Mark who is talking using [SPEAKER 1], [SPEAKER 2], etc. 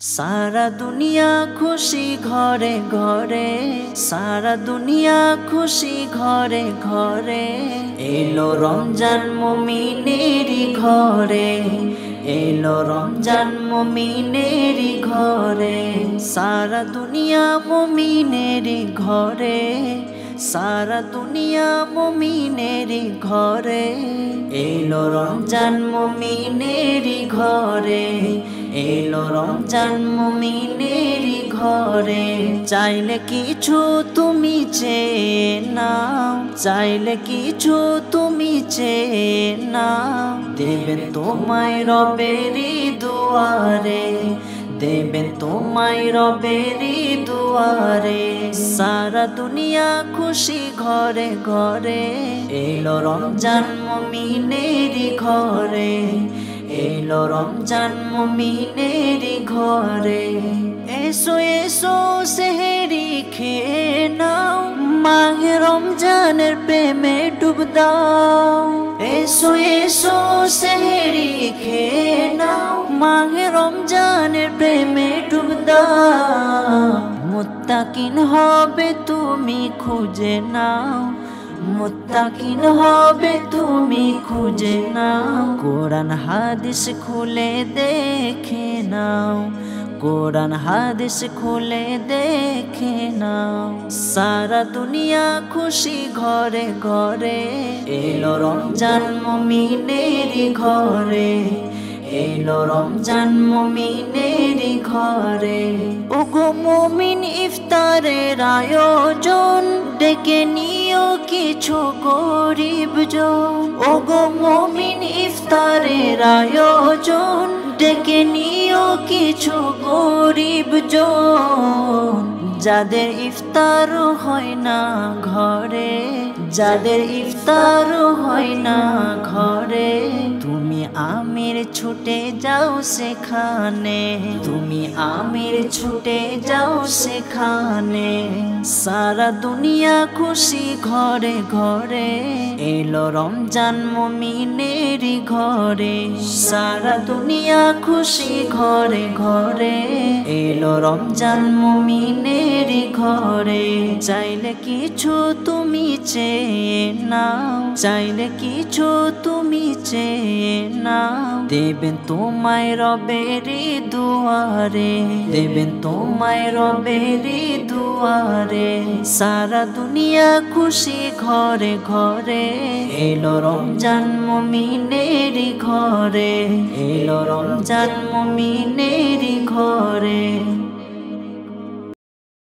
[SPEAKER 1] सारा दुनिया खुशी घरे घरे, सारा दुनिया खुशी घरे घरे। एलो रमजान मुमिनेरी घरे, एलो रमजान मुमिनेरी घरे। सारा दुनिया मुमिनेरी घरे, सारा दुनिया मुमिनेरी घरे। एलो रमजान मुमिनेरी घरे, एलो रमजान मुमिनेरी घरे। चाइले किछु तुमी চেয়ে নাও, চাইলে কিছু তুমি চেয়ে নাও। দেবেন তোমায় রবেরি দুয়ারে, দেবেন তোমায় রবেরি দুয়ারে। সারা দুনিয়া খুশি ঘরে ঘরে, এলো রমজান মুমিনেরি ঘরে, এলো রমজান মুমিনেরি ঘরে। এসো এসো সেহেরি খেয়ে নাও, মাহে রমজানের প্রেমে ডুব দাও। এসো এসো সেহেরি খেয়ে নাও, মাহে রমজানের প্রেমে ডুব দাও। মুত্তাকিন হবে তুমি খুঁজে নাও, মুত্তাকিন হবে তুমি খুঁজে নাও। কোরআন হাদিস খুলে দেখে নাও, কোরআন হাদিস খুলে দেখে নাও। সারা দুনিয়া খুশি ঘরে ঘরে, এলো রমজান মুমিনেরি ঘরে, এলো রমজান মুমিনেরি ঘরে। ওগো মুমিন ইফতারের আয়োজন, ডেকে নিও কিছু গরিব জন। ওগো মুমিন ইফতারের আয়োজন, ডেকে নিও কিছু গরিব জন। যাদের ইফতার হয় না ঘরে, যাদের ইফতার হয় না ঘরে, তুমি আমির ছুটে যাও সেখানে, তুমি আমির ছুটে যাও সেখানে। সারা দুনিয়া খুশি ঘরে ঘরে, এলো রমজান মুমিনেরি ঘরে। সারা দুনিয়া খুশি ঘরে ঘরে, এলো রমজান মুমিনেরি ঘরে। চাইলে কিছু তুমি চেয়ে নাও, চাইলে কিছু তুমি চেয়ে নাও। দেবেন তোমায় রবেরি দুয়ারে, দেবেন তোমায় রবেরি দুয়ারে। সারা দুনিয়া খুশি ঘরে ঘরে, এলো রমজান মুমিনেরি ঘরে, এলো রমজান মুমিনেরি ঘরে।